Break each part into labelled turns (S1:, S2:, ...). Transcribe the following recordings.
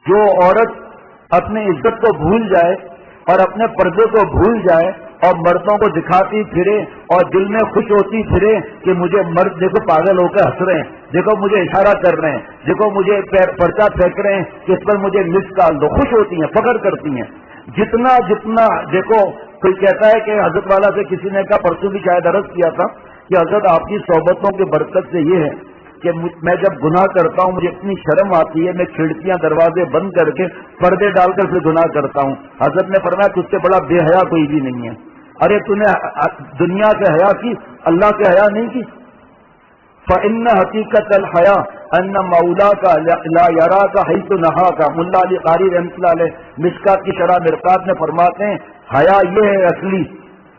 S1: جو عورت اپنی عزت کو بھول جائے اور اپنے پردے کو بھول جائے اور مردوں کو دکھاتی پھرے اور دل میں خوش ہوتی پھرے کہ مجھے مرد دیکھو پاگل ہو کے ہنس رہے ہیں، دیکھو مجھے اشارہ کر رہے ہیں، دیکھو مجھے پرچہ پھینک رہے ہیں کہ اس پر مجھے مس کال دو، خوش ہوتی ہیں، فخر کرتی ہیں۔ جتنا دیکھو کوئی کہتا ہے کہ حضرت والا سے کسی نے کہا، پرسوں بھی شاید عرض کیا تھا کہ حضرت آپ کی صحبتوں کی برکت سے یہ ہے کہ میں جب گناہ کرتا ہوں مجھے اتنی شرم آتی ہے، میں کھڑکیاں دروازے بند کر کے پردے ڈال کر پھر گناہ کرتا ہوں۔ حضرت نے فرمایا تجھ سے بڑا بے حیا کوئی بھی نہیں ہے۔ ارے تو نے دنیا سے حیا کی، اللہ سے حیا نہیں کی۔ فإن حقیقت الحیا ان مولا کا لا یرا کا حیث نہا کا، ملا علی قاری رحمۃ اللہ علیہ مشکات کی شرح مرقات میں فرماتے ہیں حیا یہ ہے اصلی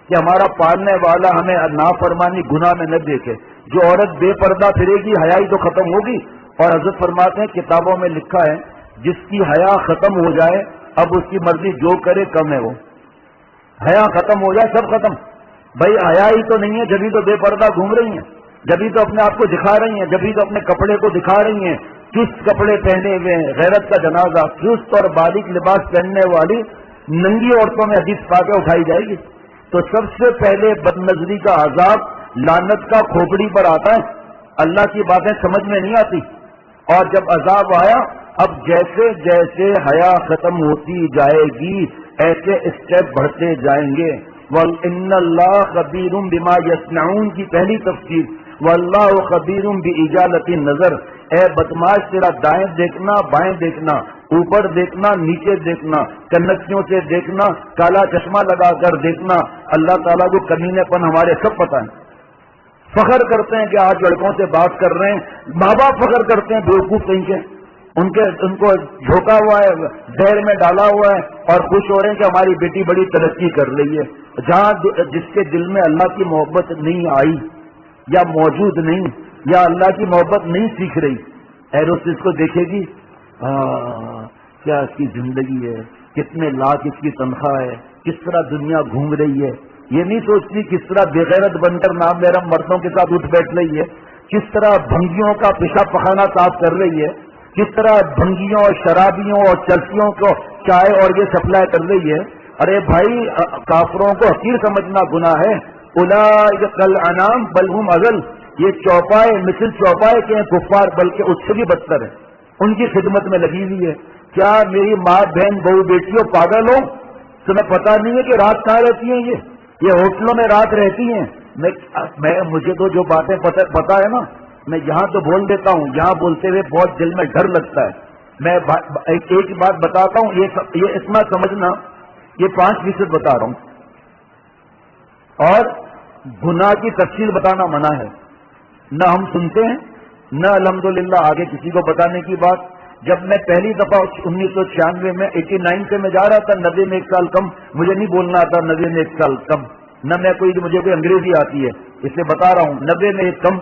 S1: کہ ہمارا پالنے والا ہمیں نافرمانی گناہ میں نہ دیکھے۔ جو عورت بے پردہ پھرے گی حیائی تو ختم ہوگی، اور حضرت فرماتے ہیں کتابوں میں لکھا ہے جس کی حیا ختم ہو جائے اب اس کی مرضی جو کرے کم ہے، وہ حیا ختم ہو جائے سب ختم۔ بھائی حیا ہی تو نہیں ہے جبھی تو بے پردہ گھوم رہی ہیں، جبھی تو اپنے آپ کو دکھا رہی ہیں، جبھی تو اپنے کپڑے کو دکھا رہی ہیں، چست کپڑے پہنے ہوئے ہیں، غیرت کا جنازہ، چست اور باریک لباس پہننے والی ننگی عورتوں میں حدیث پا کے اٹھائی جائے گی۔ تو سب سے پہلے بد نظری کا عذاب لعنت کا کھوپڑی پر آتا ہے، اللہ کی باتیں سمجھ میں نہیں آتی، اور جب عذاب آیا اب جیسے جیسے حیا ختم ہوتی جائے گی ایسے اسٹیپ بڑھتے جائیں گے۔ وَإِنَّ اللَّهَ خَبِيرٌ بِمَا يَصْنَعُونَ کی پہلی تفسیر، وَاللَّهُ خَبِيرٌ بِإِجَالَةِ النَّظَرِ، اے بدماش تیرا دائیں دیکھنا بائیں دیکھنا، اوپر دیکھنا نیچے دیکھنا، کنکیوں سے دیکھنا، کالا چشمہ لگا کر دیکھنا، اللہ تعالیٰ کو کمینے پن ہمارے سب پتہ ہے۔ فخر کرتے ہیں کہ آج لڑکوں سے بات کر رہے ہیں، ماں باپ فخر کرتے ہیں بیوقوف کہیں کے، ان کو جھوکا ہوا ہے، زہر میں ڈالا ہوا ہے اور خوش ہو رہے ہیں کہ ہماری بیٹی بڑی ترقی کر رہی ہے۔ جہاں جس کے دل میں اللہ کی محبت نہیں آئی یا موجود نہیں یا اللہ کی محبت نہیں سیکھ رہی، ایروس اس کو دیکھے گی کیا اس کی زندگی ہے، کتنے لاکھ اس کی تنخواہ ہے، کس طرح دنیا گھوم رہی ہے، یہ نہیں سوچتی کس طرح بے غیرت بن کر نام محرم مردوں کے ساتھ اٹھ بیٹھ رہی ہے، کس طرح بھنگیوں کا پیشاب پخانہ صاف کر رہی ہے، کس طرح بھنگیوں اور شرابیوں اور چرسیوں کو چائے اور یہ سپلائی کر رہی ہے۔ ارے بھائی کافروں کو حقیر سمجھنا گناہ ہے۔ اولئک کالانعام بل هم اضل، یہ چوپائے مثل چوپائے کے ہیں کفار، بلکہ اس سے بھی بدتر ہے، ان کی خدمت میں لگی ہوئی ہے۔ کیا میری ماں بہن بہو بیٹیوں پاگل ہو؟ تمہیں پتا نہیں ہے کہ رات کہاں رہتی ہیں؟ یہ ہوٹلوں میں رات رہتی ہیں۔ مجھے تو جو باتیں پتا ہے نا، میں یہاں تو بول دیتا ہوں، یہاں بولتے ہوئے بہت دل میں ڈر لگتا ہے۔ میں ایک بات بتاتا ہوں، یہ اتنا سمجھنا، یہ 5% بتا رہا ہوں، اور گناہ کی تفصیل بتانا منع ہے، نہ ہم سنتے ہیں نہ الحمدللہ آگے کسی کو بتانے کی بات۔ جب میں پہلی دفعہ 1996 میں 89 سے میں جا رہا تھا، 90 میں 1 سال کم، مجھے نہیں بولنا آتا 90 میں 1 سال کم، نہ مجھے کوئی انگریزی آتی ہے، اس لیے بتا رہا ہوں 90 میں 1 کم،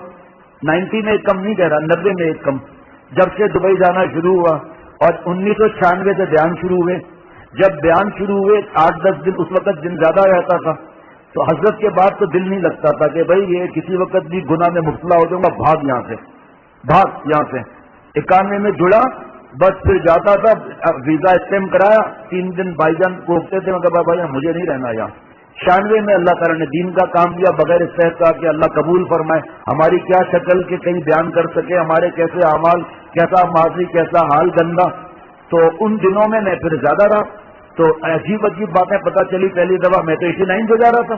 S1: 90 میں 1 کم نہیں کہہ رہا، 90 میں 1 کم۔ جب سے دبئی جانا شروع ہوا اور 1996 سے بیان شروع ہوئے، جب بیان شروع ہوئے 8-10 دن اس وقت دن زیادہ رہتا تھا، تو حضرت کے بعد تو دل نہیں لگتا تھا کہ بھائی یہ کسی وقت بھی گناہ میں مبتلا ہو جاؤں گا، بھاگ یہاں سے، بھاگ یہاں سے۔ 91 میں جڑا، بس پھر جاتا تھا، ویزا اسٹیمپ کرایا، 3 دن بھائی جان روکتے تھے، میں کہا بھائی مجھے نہیں رہنا یہاں۔ 96 میں اللہ تعالیٰ نے دین کا کام دیا بغیر اس طرح کا کہ اللہ قبول فرمائے، ہماری کیا شکل کہ کہیں بیان کر سکے، ہمارے کیسے اعمال، کیسا ماضی، کیسا حال گندا۔ تو ان دنوں میں پھر زیادہ رہا، تو عجیب عجیب باتیں پتہ چلی۔ پہلی دفعہ میں تو 89 سے جا رہا تھا،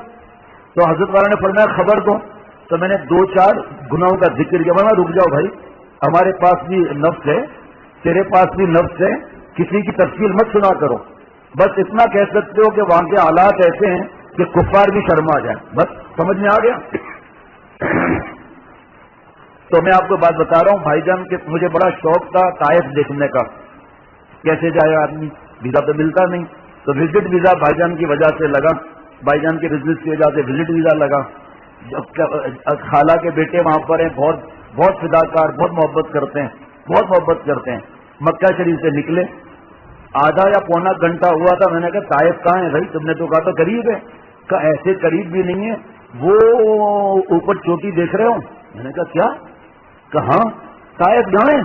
S1: تو حضرت والا نے فرمایا خبر دو، تو میں نے 2-4 گناہوں کا ذکر کیا۔ میں رک جاؤ بھائی، ہمارے پاس بھی نفس ہے، تیرے پاس بھی نفس ہے، کسی کی تفصیل مت سنا کرو، بس اتنا کہہ سکتے ہو کہ وہاں کے حالات ایسے ہیں کہ کفار بھی شرما جائیں، بس سمجھ میں آ گیا۔ تو میں آپ کو بات بتا رہا ہوں بھائی جان کہ مجھے بڑا شوق تھا طائف دیکھنے کا، کیسے جائے آدمی، ویزا تو ملتا نہیں، تو وزٹ ویزا بھائی جان کی وجہ سے لگا، بھائی جان کے بزنس کی وجہ سے وزٹ ویزا لگا۔ خالہ کے بیٹے وہاں پر ہیں، بہت فداکار، بہت محبت کرتے ہیں، بہت محبت کرتے ہیں۔ مکہ شریف سے نکلے، آدھا یا پونا گھنٹہ ہوا تھا، میں نے کہا طائف کہاں ہے بھائی؟ تم نے تو کہا تو قریب ہے، کہا ایسے قریب بھی نہیں ہے، وہ اوپر چوٹی دیکھ رہے ہو؟ میں نے کہا کیا؟ کہاں؟ طائف جائیں؟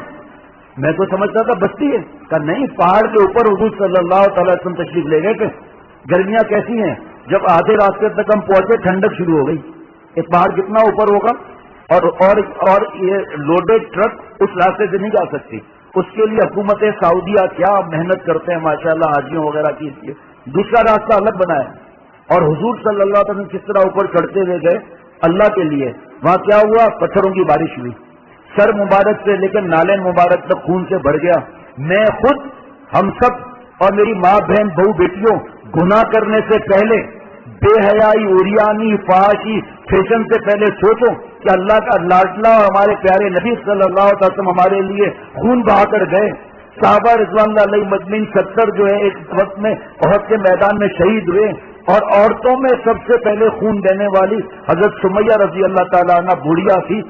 S1: میں تو سمجھتا تھا بستی ہے، کہ نہیں، پہاڑ کے اوپر حضور صلی اللہ تعالی وسلم تشریف لے گئے تھے۔ گرمیاں کیسی ہیں، جب آدھے راستے تک ہم پہنچے ٹھنڈک شروع ہو گئی۔ ایک پہاڑ کتنا اوپر ہوگا، اور یہ لوڈیڈ ٹرک اس راستے سے نہیں جا سکتی۔ اس کے لیے حکومت سعودیہ کیا محنت کرتے ہیں ماشاءاللہ حاجیوں وغیرہ کی، دوسرا راستہ الگ بنایا۔ اور حضور صلی اللہ علیہ وسلم کس طرح اوپر چڑھتے ہوئے گئے اللہ کے لیے، وہاں کیا ہوا، پتھروں کی بارش ہوئی، سر مبارک سے لیکن نالین مبارک تک خون سے بھر گیا۔ میں خود، ہم سب اور میری ماں بہن بہو بیٹیوں گناہ کرنے سے پہلے، بے حیائی، اوریانی، فحاشی، فیشن سے پہلے سوچو کہ اللہ کا لاڈلا اور ہمارے پیارے نبی صلی اللہ علیہ وسلم ہمارے لیے خون بہا کر گئے۔ صحابہ رضوان اللہ علیہ مجمعین 70 جو ہے ایک وقت میں احد کے میدان میں شہید ہوئے، اور عورتوں میں سب سے پہلے خون دینے والی حضرت سمیہ رضی اللہ تعالیٰ عنہ بوڑھیا تھی۔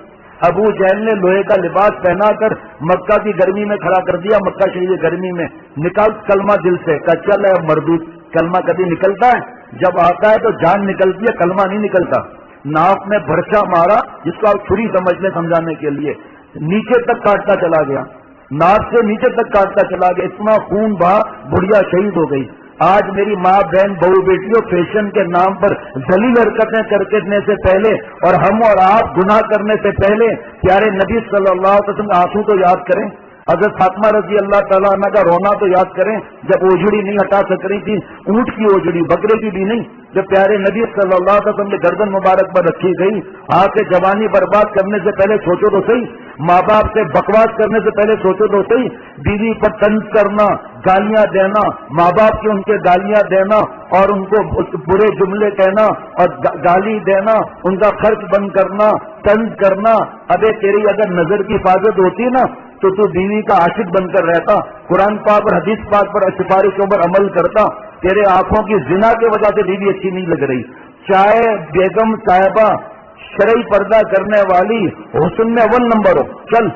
S1: ابو جہل نے لوہے کا لباس پہنا کر مکہ کی گرمی میں کھڑا کر دیا، مکہ شریف گرمی میں، نکال کلمہ دل سے، کہ چل ہے مردود۔ کلمہ کبھی نکلتا ہے، جب آتا ہے تو جان نکلتی ہے، کلمہ نہیں نکلتا۔ ناک میں بھرچا مارا، جس کو آپ چھری سمجھ لیں سمجھانے کے لیے، نیچے تک کاٹتا چلا گیا، ناک سے نیچے تک کاٹتا چلا گیا، اتنا خون بہا، بڑھیا شہید ہو گئی۔ آج میری ماں بہن بہو بیٹیوں فیشن کے نام پر ذلیل حرکتیں کرنے سے پہلے، اور ہم اور آپ گناہ کرنے سے پہلے پیارے نبی صلی اللہ علیہ وسلم آنسو تو یاد کریں، حضرت فاطمہ رضی اللہ تعالیٰ عنہ کا رونا تو یاد کریں، جب اوجھڑی نہیں ہٹا سک رہی تھی، اونٹ کی اوجھڑی، بکرے کی بھی نہیں، جب پیارے نبی صلی اللہ علیہ وسلم کی گردن مبارک پر رکھی گئی۔ آج سے جوانی برباد کرنے سے پہلے سوچو تو صحیح، ماں باپ سے بکواس کرنے سے پہلے سوچو تو صحیح، بیوی پر طنز کرنا، گالیاں دینا، ماں باپ کی ان کے گالیاں دینا اور ان کو برے جملے کہنا اور گالی دینا، ان کا خرچ بند کرنا، طنز کرنا۔ ابے تیری اگر نظر کی حفاظت ہوتی نا تو بیوی کا عاشق بن کر رہتا، قرآن پاک اور حدیث پاک پر سفارشوں پر عمل کرتا۔ تیرے آنکھوں کی زنا کی وجہ سے بیوی اچھی نہیں لگ رہی، چاہے بیگم صاحبہ شرعی پردہ کرنے والی حسن میں 1 نمبر ہو، چل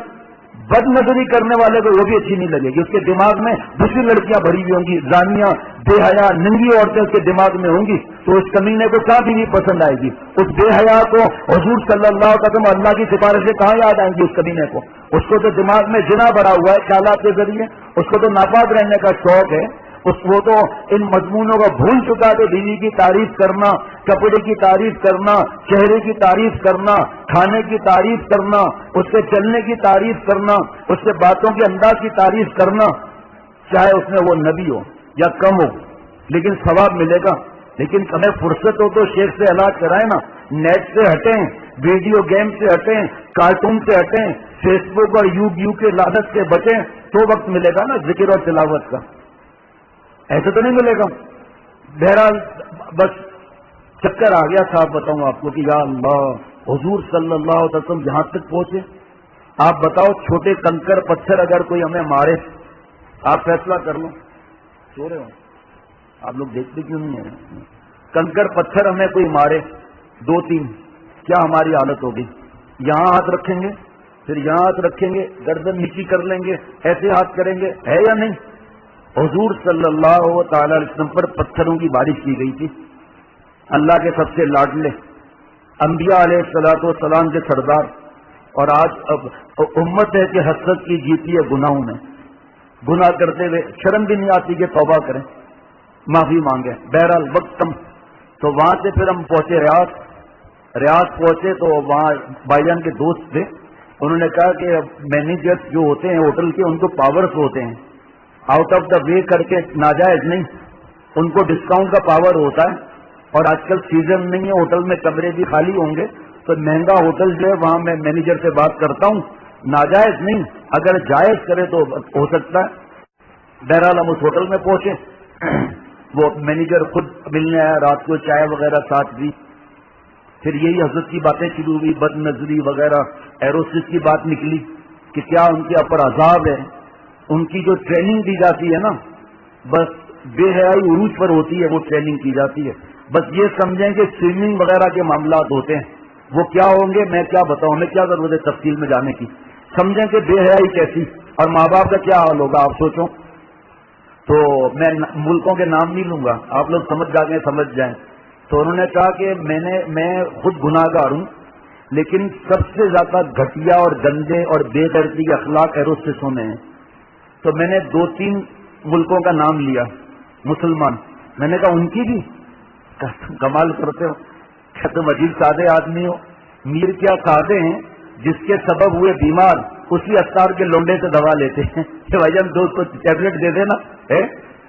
S1: بد نظری کرنے والے کو وہ بھی اچھی نہیں لگے گی، اس کے دماغ میں دوسری لڑکیاں بھری ہوئی ہوں گی، زانیاں، بے حیا، ننگی عورتیں اس کے دماغ میں ہوں گی، تو اس کمینے کو کیا بیوی پسند آئے گی؟ اس بے حیا کو حضور صلی اللہ علیہ وسلم اللہ کی سفارشیں کہاں یاد آئیں گی اس کمینے کو؟ اس کو تو دماغ میں زنا بھرا ہوا ہے خیالات کے ذریعے، اس کو تو ناپاک رہنے کا شوق ہے، وہ تو ان مضمونوں کو بھول چکا ہے۔ بیوی کی تعریف کرنا، کپڑے کی تعریف کرنا، چہرے کی تعریف کرنا، کھانے کی تعریف کرنا، اس سے چلنے کی تعریف کرنا، اس سے باتوں کے انداز کی تعریف کرنا، چاہے اس میں وہ نبی ہو یا کم ہو، لیکن ثواب ملے گا۔ لیکن ہمیں فرصت ہو تو شیخ سے علاج کرائیں نا، نیٹ سے ہٹیں، ویڈیو گیم سے ہٹیں، کارٹون سے ہٹیں، فیس بک اور یوٹیوب کے لعنت سے بچیں، تو وقت ملے گا نا ذکر اور تلاوت کا، ایسے تو نہیں ملے گا۔ بہرحال بس چکر آ گیا صاحب، بتاؤں آپ کو کہ یا اللہ، حضور صلی اللہ علیہ وسلم جہاں تک پہنچے۔ آپ بتاؤ، چھوٹے کنکر پتھر اگر کوئی ہمیں مارے، آپ فیصلہ کر لو، سو رہے ہو آپ لوگ، دیکھتے کیوں نہیں ہیں؟ کنکر پتھر ہمیں کوئی مارے 2-3، کیا ہماری حالت ہوگی؟ یہاں ہاتھ رکھیں گے، پھر یہاں ہاتھ رکھیں گے، گردن نیچی کر لیں گے، ایسے ہاتھ کریں گے، ہے یا نہیں؟ حضور صلی اللہ تعالی علیہ وسلم پر پتھروں کی بارش کی گئی تھی۔ اللہ کے سب سے لاڈلے، انبیاء علیہ الصلوۃ والسلام کے سردار، اور آج اب امت ہے کہ حسرت کی جیتی ہے گناہوں میں، گناہ کرتے ہوئے شرم بھی نہیں آتی کہ توبہ کریں، معافی مانگیں۔ بہرحال وقت کم، تو وہاں سے پھر ہم پہنچے ریاض پہنچے، تو وہاں بھائی جان کے دوست تھے، انہوں نے کہا کہ مینیجر جو ہوتے ہیں ہوٹل کے، ان کو پاورز ہوتے ہیں، آؤٹ آف دا وے کر کے ناجائز نہیں، ان کو ڈسکاؤنٹ کا پاور ہوتا ہے، اور آج کل سیزن نہیں ہے، ہوٹل میں کمرے بھی خالی ہوں گے، تو مہنگا ہوٹل جو ہے وہاں میں مینیجر سے بات کرتا ہوں، ناجائز نہیں، اگر جائز کرے تو ہو سکتا ہے۔ بہرحال ہم اس ہوٹل میں پہنچے، وہ مینیجر خود ملنے آیا، رات کو چائے وغیرہ ساتھ دی، پھر یہی حضرت کی باتیں شروع ہوئی، بد نظری وغیرہ، ایروسس کی بات نکلی کہ کیا ان کے اوپر عذاب ہے، ان کی جو ٹریننگ دی جاتی ہے نا، بس بے حیائی عروج پر ہوتی ہے، وہ ٹریننگ کی جاتی ہے، بس یہ سمجھیں کہ سوئمنگ وغیرہ کے معاملات ہوتے ہیں، وہ کیا ہوں گے میں کیا بتاؤں، ہمیں کیا ضرورت ہے تفصیل میں جانے کی، سمجھیں کہ بے حیائی کیسی، اور ماں باپ کا کیا حال ہوگا آپ سوچو۔ تو میں ملکوں کے نام نہیں لوں گا، آپ لوگ سمجھ جائیں۔ تو انہوں نے کہا کہ میں خود گناہ گار ہوں، لیکن سب سے زیادہ گھٹیا اور گندے اور بے غیرتی کے اخلاق ایروسٹسوں میں ہیں، تو میں نے 2-3 ملکوں کا نام لیا مسلمان. میں نے کہا ان کی بھی؟ کمال کرتے ہو، کیا تم عجیب سادے آدمی ہو. میر کیا سادے ہیں، جس کے سبب ہوئے بیمار اسی اختار کے لونڈے سے دوا لیتے ہیں کہ بھائی جان دوست کو ٹیبلٹ دے دینا ہے.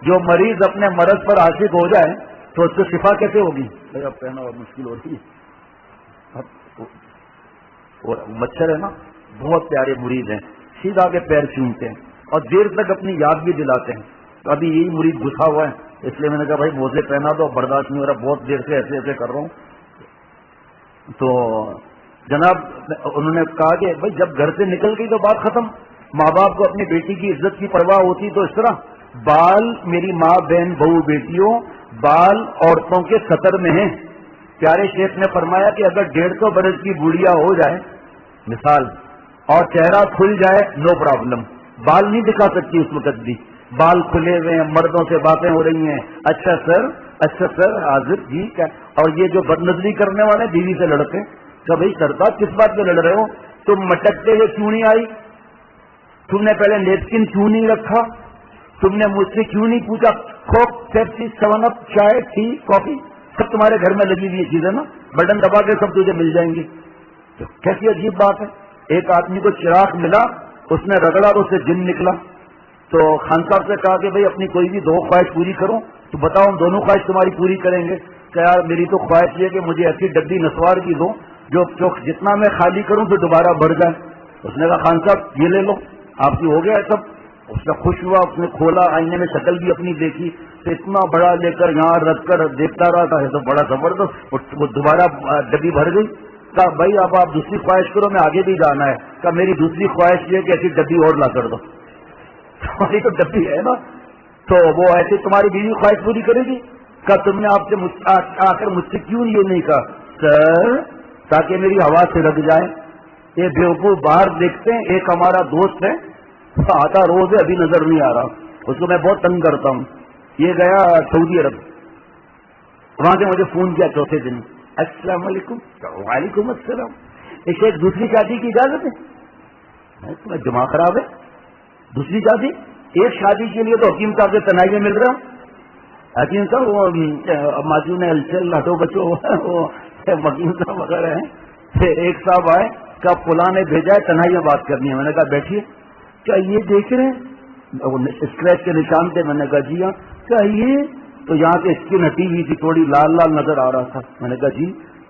S1: جو مریض اپنے مرض پر عاشق ہو جائے تو اس کو شفا کیسے ہوگی؟ اب کہنا اور مشکل ہو رہی ہے. اور مچھر ہے نا، بہت پیارے مرید ہیں، سیدھا کے پیر چومتے ہیں اور دیر تک اپنی یاد بھی دلاتے ہیں. تو ابھی یہی مرید گھسا ہوا ہے، اس لیے میں نے کہا بھائی موزے پہنا دو، برداشت نہیں ہو رہا، بہت دیر سے ایسے کر رہا ہوں. تو جناب انہوں نے کہا کہ بھائی جب گھر سے نکل گئی تو بات ختم. ماں باپ کو اپنی بیٹی کی عزت کی پرواہ ہوتی تو اس طرح بال، میری ماں بہن بہو بیٹیوں، بال عورتوں کے سطر میں ہیں. پیارے شیخ نے فرمایا کہ اگر 150 برس کی بوڑھیا ہو جائے مثال اور چہرہ کھل جائے نو پرابلم، بال نہیں دکھا سکتی اس وقت بھی. بال کھلے ہوئے ہیں، مردوں سے باتیں ہو رہی ہیں، اچھا سر حاضر جی کیا. اور یہ جو بدنظری کرنے والے بیوی سے لڑتے کہ بھائی سردار کس بات پہ لڑ رہے ہو؟ تم مٹکتے ہوئے کیوں نہیں آئی؟ تم نے پہلے نیپکن کیوں نہیں رکھا؟ تم نے مجھ سے کیوں نہیں پوچھا؟ کوک، پیپسی، 7 اپ، چائے، ٹی، کافی سب تمہارے گھر میں لگی ہوئی چیزیں نا، بٹن دبا کے سب تجھے مل جائیں گی. تو کیسی عجیب بات ہے. ایک آدمی کو چراغ ملا، اس نے رگڑا تو اس سے جن نکلا. تو خان صاحب سے کہا کہ بھائی اپنی کوئی بھی 2 خواہش پوری کرو. تو بتاؤ ہم دونوں خواہش تمہاری پوری کریں گے. کہ یار میری تو خواہش یہ کہ مجھے ایسی ڈبی نسوار کی دو جو جتنا میں خالی کروں تو دوبارہ بھر جائے. اس نے کہا خان صاحب یہ لے لو، آپ کی ہو گیا سب. اس سے خوش ہوا، اس نے کھولا، آئینے میں شکل بھی اپنی دیکھی تو اتنا بڑا لے کر یہاں رکھ کر دیکھتا رہا تھا، تو بڑا زبردست. وہ دوبارہ ڈبی بھر گئی. کہا بھائی اب آپ دوسری خواہش کرو، میں آگے بھی جانا ہے. کہا میری دوسری خواہش یہ کہ ایسی ڈبی اور لا کر دو. تمہاری تو ڈبی ہے نا، تو وہ ایسے تمہاری بیوی خواہش پوری کرے گی. کہا تم نے آپ سے آ کر مجھ سے کیوں یہ نہیں کہا؟ سر تاکہ میری ہوا سے رک جائے. یہ بیوقوف باہر دیکھتے ہیں. ایک ہمارا دوست ہے، آتا روز ہے، ابھی نظر نہیں آ رہا، اس کو میں بہت تنگ کرتا ہوں. یہ گیا سعودی عرب، وہاں سے مجھے فون کیا چوتھے دن، السلام علیکم. وعلیکم السلام. ایک دوسری شادی کی اجازت ہے؟ تمہیں دماغ خراب ہے؟ دوسری شادی؟ ایک شادی کے لیے تو حکیم صاحب سے تنہائی میں مل رہا ہوں. حکیم صاحب وہ ماجو نے ہلچل لاٹو بچو وہ حکیم صاحب وغیرہ ہیں. ایک صاحب آئے کہ فلاں نے بھیجا ہے تنہائی میں بات کرنی ہے. میں نے کہا بیٹھیے. کیا یہ دیکھ رہے ہیں اسکریچ کے نشان تھے؟ میں نے کہا جی ہاں. کیا یہ تو یہاں سے اسکن ہٹی ہوئی تھی، تھوڑی لال لال نظر آ رہا تھا. میں نے کہا جی.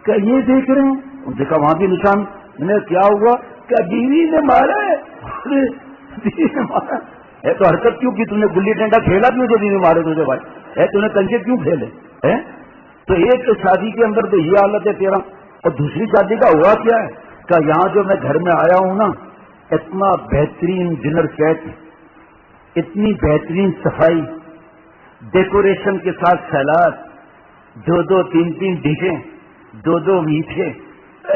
S1: کیا یہ دیکھ رہے ہیں؟ دیکھا وہاں بھی نشان. میں نے کیا ہوا؟ کیا بیوی نے مارا ہے؟ بیوی نے مارا ہے تو حرکت کیوں کی؟ تم نے گلی ڈنڈا کھیلا کیوں جو بیوی مارے تجھے بھائی ہے؟ تم نے کنچے کیوں کھیلے ہے؟ تو ایک شادی کے اندر تو یہ حالت ہے تیرا. اور دوسری شادی کا ہوا کیا ہے؟ کہ یہاں جو میں گھر میں آیا ہوں نا، اتنا بہترین ڈنر سیٹ، اتنی بہترین صفائی، ڈیکوریشن کے ساتھ سیلاد، 2 3 ڈشیں، 2 میٹھے،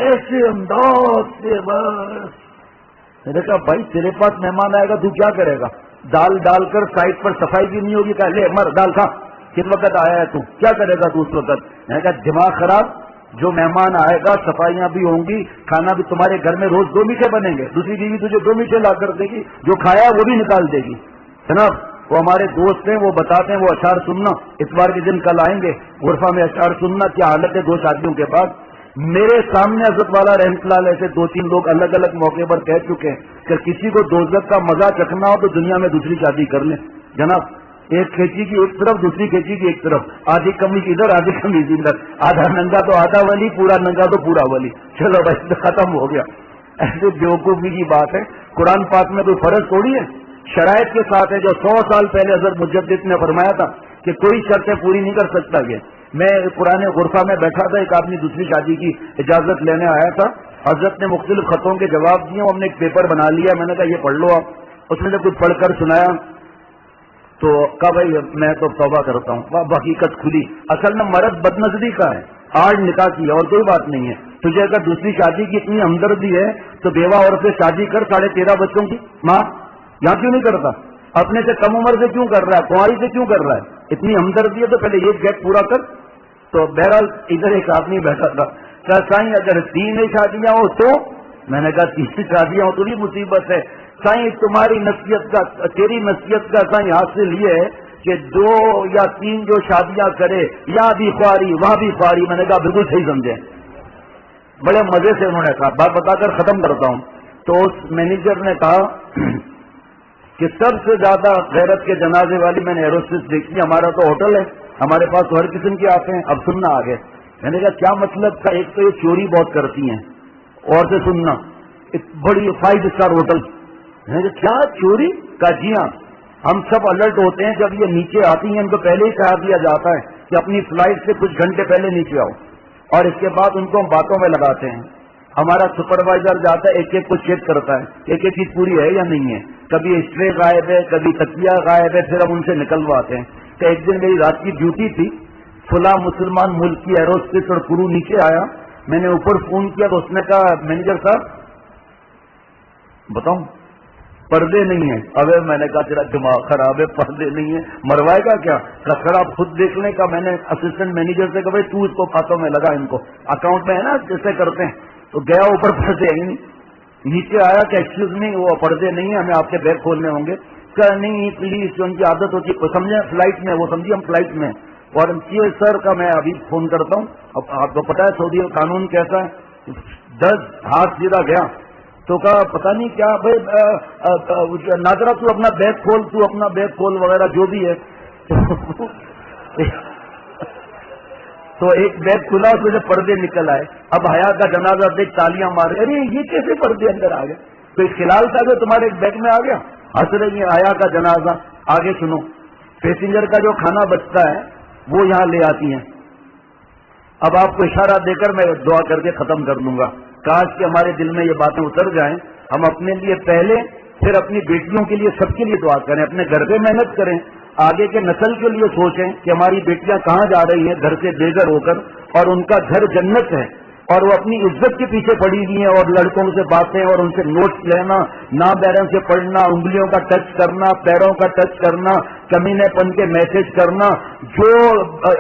S1: ایسے انداز سے. بس میں نے کہا بھائی تیرے پاس مہمان آئے گا تو کیا کرے گا؟ دال ڈال کر سائڈ پر صفائی بھی نہیں ہوگی. کہا لے مر دال کھا. کس وقت آیا ہے تو کیا کرے گا تو اس وقت؟ میں نے کہا دماغ خراب. جو مہمان آئے گا صفائیاں بھی ہوں گی، کھانا بھی. تمہارے گھر میں روز 2 میٹھے بنیں گے، دوسری بیوی تجھے 2 میٹھے لا کر دے گی، جو کھایا وہ بھی نکال دے گی. جناب وہ ہمارے دوست ہیں، وہ بتاتے ہیں، وہ اشعار سننا اتوار کے دن کل آئیں گے غرفہ میں. اشعار سننا کیا حالت ہے 2 شادیوں کے بعد. میرے سامنے حضرت والا رحمۃ اللہ علیہ سے 2 3 لوگ الگ الگ موقع پر کہہ چکے ہیں کہ کسی کو دوزخ کا مزہ چکھنا ہو تو دنیا میں دوسری شادی کر لیں. جناب ایک کھیچی کی ایک طرف، دوسری کھیچی کی ایک طرف، آدھی کمی ادھر آدھی کمی ادھر، آدھا ننگا تو آدھا ولی، پورا ننگا تو پورا ولی. چلو بھائی ختم ہو گیا. ایسے بیوقوفی کی بات ہے. قرآن پاک میں کوئی فرض تھوڑی ہے، شرائط کے ساتھ ہے. جو 100 سال پہلے حضرت مجدد نے فرمایا تھا کہ کوئی شرطیں پوری نہیں کر سکتا. کہ میں پرانے غرفہ میں بیٹھا تھا، ایک آدمی دوسری شادی کی اجازت لینے آیا تھا. حضرت نے مختلف خطوں کے جواب دیے، ہم نے ایک پیپر بنا لیا. میں نے کہا یہ پڑھ لو آپ. اس نے کچھ پڑھ کر سنایا تو کہا بھائی میں تو توبہ کرتا ہوں. حقیقت کھلی. اصل میں مرد بدنظری کا ہے، آج نکاح کی اور کوئی بات نہیں ہے. تجھے اگر دوسری شادی کی اتنی ہمدردی ہے تو بیوہ عورت سے شادی کر. 13.5 بچوں کی ماں یہاں کیوں نہیں کرتا؟ اپنے سے کم عمر سے کیوں کر رہا ہے؟ کنواری سے کیوں کر رہا ہے؟ اتنی ہمدردی ہے تو پہلے یہ گیٹ پورا کر. تو بہرحال ادھر ایک آدمی بیٹھا تھا. کہا سائیں اگر 3 شادیاں ہو تو؟ میں نے کہا 3 شادیاں ہو تو بھی مصیبت ہے. سائیں تمہاری نصیحت کا، تیری نصیحت کا سائیں حاصل یہ ہے کہ 2 یا 3 جو شادیاں کرے، یہاں بھی خواری وہاں بھی خواری. میں نے کہا بالکل صحیح سمجھے. بڑے مزے سے انہوں نے کہا. بات بتا کر ختم کرتا ہوں. تو اس مینیجر نے کہا کہ سب سے زیادہ غیرت کے جنازے والی میں نے ایروسپیس دیکھی. ہمارا تو ہوٹل ہے، ہمارے پاس تو ہر قسم کے آتے ہیں. اب سننا آگے. میں نے کہا کیا مطلب کا؟ ایک تو یہ چوری بہت کرتی ہیں، اور سے سننا ایک بڑی 5 اسٹار ہوٹل. میں نے کہا کیا چوری کا؟ جی ہاں، ہم سب الرٹ ہوتے ہیں جب یہ نیچے آتی ہیں. ان کو پہلے ہی کہا دیا جاتا ہے کہ اپنی فلائٹ سے کچھ گھنٹے پہلے نیچے آؤ، اور اس کے بعد ان کو ہم باتوں میں لگاتے ہیں. ہمارا سپروائزر جاتا ہے، ایک ایک کو چیک کرتا ہے ایک ایک چیز پوری ہے یا نہیں ہے. کبھی اسٹرے غائب ہے، کبھی تکیہ غائب ہے، پھر ہم ان سے نکلواتے ہیں. کہ ایک دن میری رات کی ڈیوٹی تھی، فلاں مسلمان ملک کی ایروسپیس اور کرو نیچے آیا. میں نے اوپر فون کیا تو اس نے کہا مینیجر صاحب بتاؤں پردے نہیں ہیں. ابے میں نے کہا تیرا دماغ خراب ہے، پردے نہیں ہیں، مروائے گا کیا؟ سر آپ خود دیکھ لیں. کا میں نے اسسٹنٹ مینیجر سے کہا بھائی تو اس کو ہاتھوں میں لگا، ان کو اکاؤنٹ میں ہے نا جیسے کرتے ہیں. تو گیا اوپر پردے ہی نہیں. نیچے آیا کہ ایکسکیوز می وہ پردے نہیں ہیں، ہمیں آپ کے بیگ کھولنے ہوں گے. کہ نہیں پلیز، ان کی عادت ہوتی ہے سمجھے فلائٹ میں، وہ سمجھیے ہم فلائٹ میں. اور سر کا میں ابھی فون کرتا ہوں. اب آپ کو پتا ہے سعودی قانون کیسا ہے. 10 ہاتھ سیدھا گیا تو کہا پتہ نہیں کیا بھائی ناظرہ تو اپنا بیگ کھول، تو اپنا بیگ کھول وغیرہ جو بھی ہے. تو ایک بیگ کھلا، اس میں سے پردے نکل آئے. اب حیا کا جنازہ دیکھ تالیاں مارے، ارے یہ کیسے پردے اندر آ گئے؟ کوئی خلال تھا جو تمہارے ایک بیگ میں آ گیا؟ ہنس رہی ہے. حیا کا جنازہ. آگے سنو. پیسنجر کا جو کھانا بچتا ہے وہ یہاں لے آتی ہیں. اب آپ کو اشارہ دے کر میں دعا کر کے ختم کر دوں گا. کاش کہ ہمارے دل میں یہ باتیں اتر جائیں. ہم اپنے لیے پہلے، پھر اپنی بیٹیوں کے لیے، سب کے لیے دعا کریں. اپنے گھر پہ محنت کریں، آگے کے نسل کے لیے سوچیں کہ ہماری بیٹیاں کہاں جا رہی ہیں گھر سے بے گھر ہو کر، اور ان کا گھر جنت ہے اور وہ اپنی عزت کے پیچھے پڑی ہوئی ہیں. اور لڑکوں سے باتیں اور ان سے نوٹس لینا، نابیروں سے پڑھنا، انگلیوں کا ٹچ کرنا، پیروں کا ٹچ کرنا، کمینے پن کے میسج کرنا. جو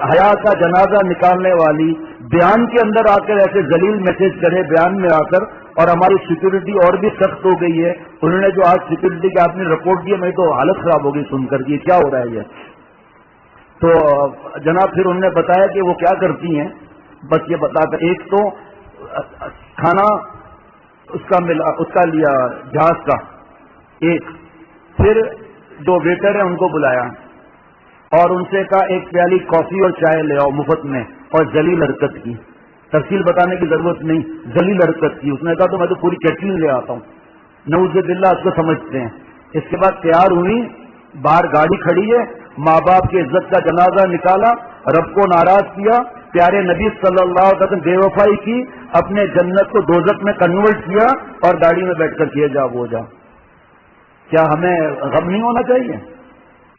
S1: حیا کا جنازہ نکالنے والی بیان کے اندر آ کر ایسے ذلیل میسج کرے بیان میں آ کر، اور ہماری سیکورٹی اور بھی سخت ہو گئی ہے. انہوں نے جو آج سیکورٹی کا آپ نے رپورٹ دیا، میں تو حالت خراب ہو گئی سن کر کے کیا ہو رہا ہے یہ. تو جناب پھر انہوں نے بتایا کہ وہ کیا کرتی ہیں. بس یہ بتا کر، ایک تو کھانا اس کا لیا جہاز کا، ایک پھر جو ویٹر ہے ان کو بلایا اور ان سے کہا ایک پیالی کافی اور چائے لے آؤ مفت میں. اور ذلیل حرکت کی، تفصیل بتانے کی ضرورت نہیں، ذلیل حرکت کی. اس نے کہا تو میں تو پوری کیٹلی لے آتا ہوں. نعوذ باللہ اس کو سمجھتے ہیں. اس کے بعد تیار ہوئی، باہر گاڑی کھڑی ہے، ماں باپ کی عزت کا جنازہ نکالا، رب کو ناراض کیا، پیارے نبی صلی اللہ علیہ وسلم بے وفائی کی، اپنے جنت کو دوزخ میں کنورٹ کیا اور گاڑی میں بیٹھ کر کیے جا وہ جا. کیا ہمیں غم نہیں ہونا چاہیے؟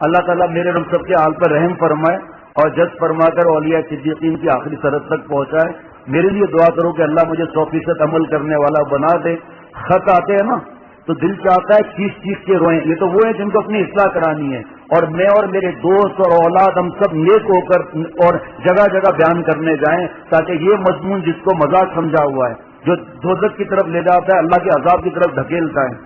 S1: اللہ تعالیٰ میرے رب سب کے حال پر رحم فرمائے اور جج فرما کر اولیاء صدیقین کی آخری سرحد تک پہنچائے. میرے لیے دعا کرو کہ اللہ مجھے 100% عمل کرنے والا بنا دے. خط آتے ہیں نا تو دل چاہتا ہے چیخ چیخ کے روئیں. یہ تو وہ ہیں جن کو اپنی اصلاح کرانی ہے، اور میں اور میرے دوست اور اولاد ہم سب نیک ہو کر اور جگہ جگہ بیان کرنے جائیں، تاکہ یہ مضمون جس کو مذاق سمجھا ہوا ہے، جو دوزخ کی طرف لے جاتا ہے، اللہ کے عذاب کی طرف دھکیلتا ہے،